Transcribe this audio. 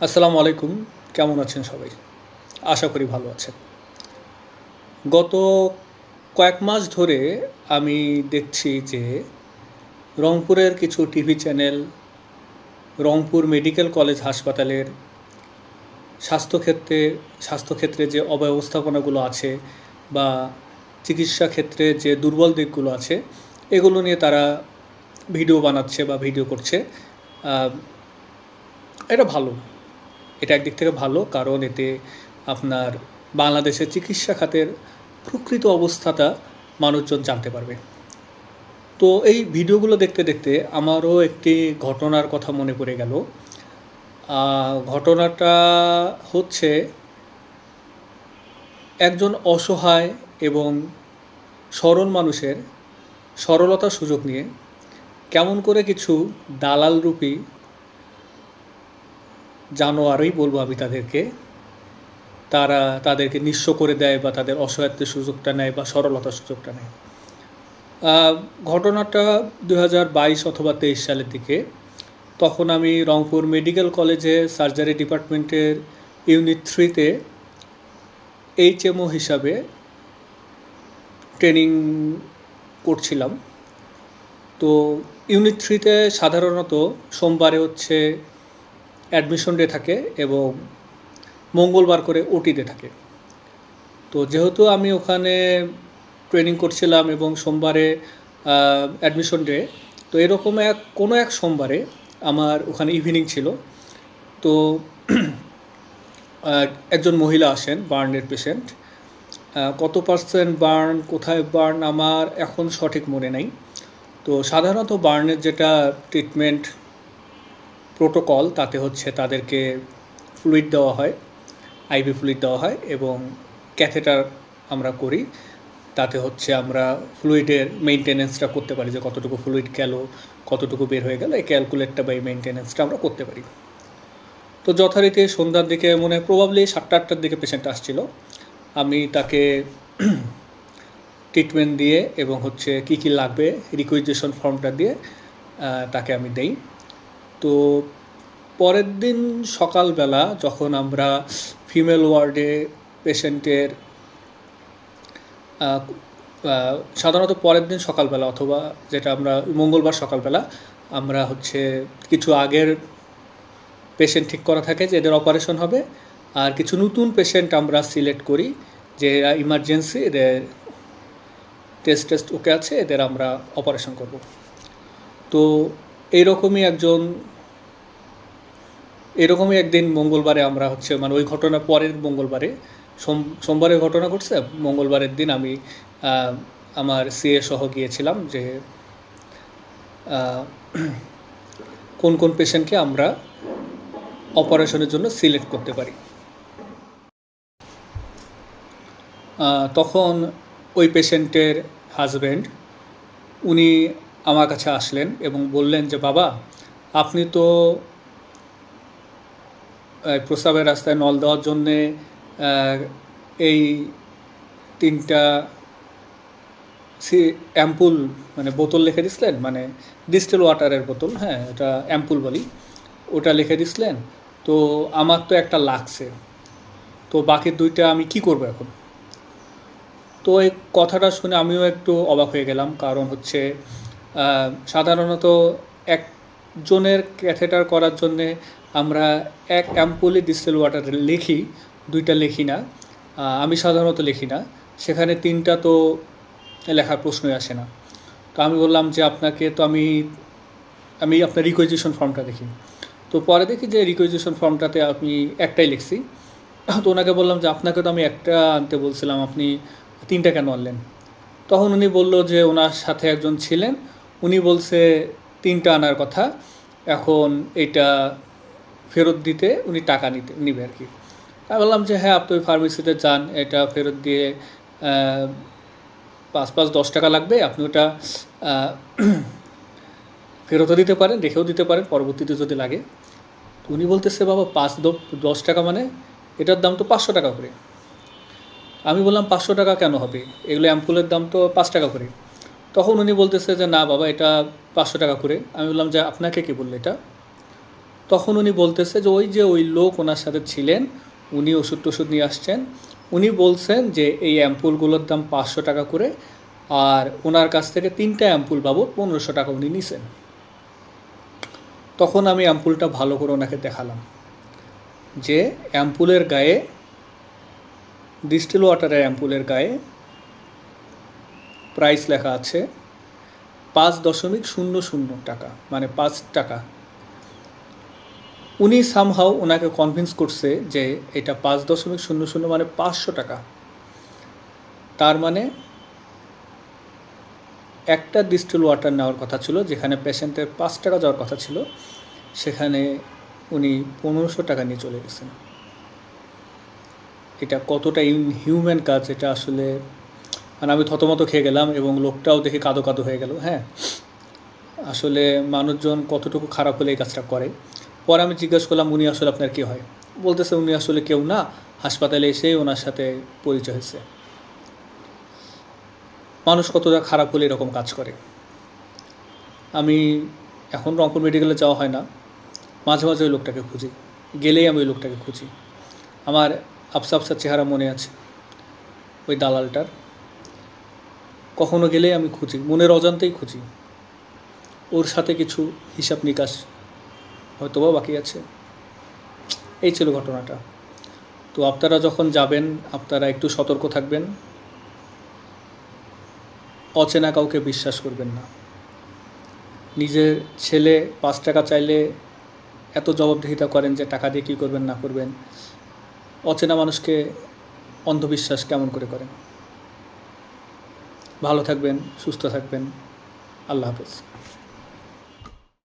আসসালামু আলাইকুম। কেমন আছেন সবাই? আশা করি ভালো আছেন। গত কয়েক মাস ধরে আমি দেখছি যে রংপুরের কিছু TV channel, Rangpur medical college হাসপাতালের স্বাস্থ্যক্ষেত্রে স্বাস্থ্যক্ষেত্রে যে অব্যবস্থাপনাগুলো আছে বা চিকিৎসা ক্ষেত্রে যে দুর্বল দিকগুলো আছে, এগুলো নিয়ে তারা ভিডিও বানাচ্ছে বা ভিডিও করছে। আ এটা ভালো। এটা একদিক থেকে ভালো, কারণ এতে আপনার বাংলাদেশের চিকিৎসা খাতের প্রকৃত অবস্থাটা মানুষজন জানতে পারবে। তো এই ভিডিওগুলো দেখতে দেখতে আমারও একটি ঘটনার কথা মনে পড়ে গেল। ঘটনাটা হচ্ছে একজন অসহায় এবং সরল মানুষের সরলতার সুযোগ নিয়ে কেমন করে কিছু দালালরূপী জানোয়ারই বলবো আমি তাদেরকে, তারা তাদেরকে নিঃস্ব করে দেয় বা তাদের অসহায়ত্বের সুযোগটা নেয় বা সরলতার সুযোগটা নেয়। ঘটনাটা 2022 অথবা 23 সালের দিকে। তখন আমি রংপুর মেডিকেল কলেজে সার্জারি ডিপার্টমেন্টের ইউনিট 3-তে HMO হিসাবে ট্রেনিং করছিলাম। তো ইউনিট 3-তে সাধারণত সোমবারে হচ্ছে অ্যাডমিশন ডে থাকে এবং মঙ্গলবার করে ওটি ডে থাকে। তো যেহেতু আমি ওখানে ট্রেনিং করছিলাম এবং সোমবারে অ্যাডমিশন ডে, তো এরকম কোনো এক সোমবারে আমার ওখানে ইভিনিং ছিল। তো একজন মহিলা আসেন, বার্নের পেশেন্ট। কত পার্সেন্ট বার্ন, কোথায় বার্ন আমার এখন সঠিক মনে নাই। তো সাধারণত বার্নের যেটা ট্রিটমেন্ট প্রোটোকল, তাতে হচ্ছে তাদেরকে ফ্লুইড দেওয়া হয়, আইভি ফ্লুইড দেওয়া হয় এবং ক্যাথেটার আমরা করি। তাতে হচ্ছে আমরা ফ্লুইডের মেইনটেনেন্সটা করতে পারি, যে কতটুকু ফ্লুইড গেল, কতটুকু বের হয়ে গেল, এই ক্যালকুলেটটা বা এই মেইনটেনেন্সটা আমরা করতে পারি। তো যথারীতি সন্ধ্যার দিকে, মনে হয় প্রবাবলি 7টা-8টার দিকে পেশেন্ট আসছিল। আমি তাকে ট্রিটমেন্ট দিয়ে এবং হচ্ছে কী কী লাগবে রিকুইজিশন ফর্মটা দিয়ে তাকে আমি দেই। তো পরের দিন সকালবেলা যখন আমরা ফিমেল ওয়ার্ডে পেশেন্টের সাধারণত পরের দিন সকালবেলা অথবা যেটা আমরা মঙ্গলবার সকালবেলা আমরা হচ্ছে কিছু আগের পেশেন্ট ঠিক করা থাকে যে এদের অপারেশন হবে, আর কিছু নতুন পেশেন্ট আমরা সিলেক্ট করি যে ইমার্জেন্সি, এদের টেস্ট ওকে আছে, এদের আমরা অপারেশন করব। তো এরকমই একদিন মঙ্গলবারে আমরা হচ্ছে, মানে ওই ঘটনা পরের মঙ্গলবারে, সোমবারের ঘটনা ঘটছে, মঙ্গলবারের দিন আমি আমার সিএ সহ গিয়েছিলাম যে কোন কোন পেশেন্টকে আমরা অপারেশনের জন্য সিলেক্ট করতে পারি। তখন ওই পেশেন্টের হাজব্যান্ড উনি আমার কাছে আসলেন এবং বললেন যে বাবা, আপনি তো প্রস্রাবের রাস্তায় নল দেওয়ার জন্যে এই 3টা অ্যাম্পুল, মানে বোতল লিখে দিছিলেন, মানে ডিস্টিল ওয়াটারের বোতল, হ্যাঁ এটা অ্যাম্পুল বলি, ওটা লিখে দিছিলেন। তো আমার তো একটা লাগছে, তো বাকি 2টা আমি কি করব এখন? তো এই কথাটা শুনে আমিও একটু অবাক হয়ে গেলাম, কারণ হচ্ছে সাধারণত একজনের ক্যাথেটার করার জন্যে আমরা এক অ্যাম্পুলে ডিস্টিল ওয়াটার লিখি, 2টা লিখি না। আমি সাধারণত লিখি না, সেখানে 3টা তো লেখার প্রশ্নই আসে না। তো আমি বললাম যে আপনাকে তো আমি আপনার রিকুইজিশন ফর্মটা দেখি। তো পরে দেখি যে রিকুইজিশন ফর্মটাতে আমি একটাই লিখছি। তো ওনাকে বললাম যে আপনাকে তো আমি একটা আনতে বলছিলাম, আপনি 3টা কেন আনলেন? তখন উনি বলল যে ওনার সাথে একজন ছিলেন, উনি বলছে 3টা আনার কথা, এখন এটা ফেরত দিতে উনি টাকা নিবে আর কি। আমি বললাম যে হ্যাঁ, আপনি ওই ফার্মেসিতে যান, এটা ফেরত দিয়ে 5-10 টাকা লাগবে, আপনি ওটা ফেরতও দিতে পারেন, রেখেও দিতে পারেন পরবর্তীতে যদি লাগে। তো উনি বলতেছে বাবা 5-10 টাকা, মানে এটার দাম তো 500 টাকা করে। আমি বললাম 500 টাকা কেন হবে, এগুলো অ্যাম্পুলের দাম তো 5 টাকা করে। তখন উনি বলতেছে যে না বাবা, এটা 500 টাকা করে। আমি বললাম যে আপনাকে কে বললো এটা? তখন উনি বলতেছে যে ওই লোক ওনার সাথে ছিলেন, উনি ওষুধ টষুধ নিয়ে আসছেন, উনি বলছেন যে এই অ্যাম্পুলগুলোর দাম 500 টাকা করে, আর ওনার কাছ থেকে 3টা অ্যাম্পুল বাবদ 1500 টাকা উনি নিছেন। তখন আমি অ্যাম্পুলটা ভালো করে ওনাকে দেখালাম যে অ্যাম্পুলের গায়ে, ডিস্টিল ওয়াটারের অ্যাম্পুলের গায়ে প্রাইস লেখা আছে 5.00 টাকা, মানে 5 টাকা। উনি সামহাও ওনাকে কনভিন্স করছে যে এটা 5.00 মানে 500 টাকা। তার মানে একটা ডিস্টিল ওয়াটার নেওয়ার কথা ছিল, যেখানে পেশেন্টের 5 টাকা যাওয়ার কথা ছিল, সেখানে উনি 1500 টাকা নিয়ে চলে গেছেন। এটা কতটা ইনহিউম্যান কাজ, এটা আসলে মানে আমি থতমত খেয়ে গেলাম, এবং লোকটাও দেখে কাঁদো কাঁদো হয়ে গেল। হ্যাঁ, আসলে মানুষজন কতটুকু খারাপ হলে এই কাজটা করে। পরে আমি জিজ্ঞেস করলাম, উনি আসলে আপনার কী হয়? বলতেছে উনি আসলে কেউ না, হাসপাতালে এসেই ওনার সাথে পরিচয় হয়েছে। মানুষ কতটা খারাপ হলে এরকম কাজ করে। আমি এখন রংপুর মেডিকেলে যাওয়া হয় না, মাঝে মাঝে ওই লোকটাকে খুঁজি, গেলেই আমি ওই লোকটাকে খুঁজি। আমার আফসা আফসা চেহারা মনে আছে ওই দালালটার, কখনো গেলেই আমি খুঁজি, মনের অজান্তেই খুঁজি। ওর সাথে কিছু হিসাব নিকাশ হয়তোবা বাকি আছে। এই ছিল ঘটনাটা। তো আপনারা যখন যাবেন, আপনারা একটু সতর্ক থাকবেন, অচেনা কাউকে বিশ্বাস করবেন না। নিজের ছেলে 5 টাকা চাইলে এত জবাবদিহিতা করেন যে টাকা দিয়ে কী করবেন না করবেন। অচেনা মানুষকে অন্ধবিশ্বাস কেমন করে করেন। ভালো থাকবেন, সুস্থ থাকবেন। আল্লাহ হাফেজ।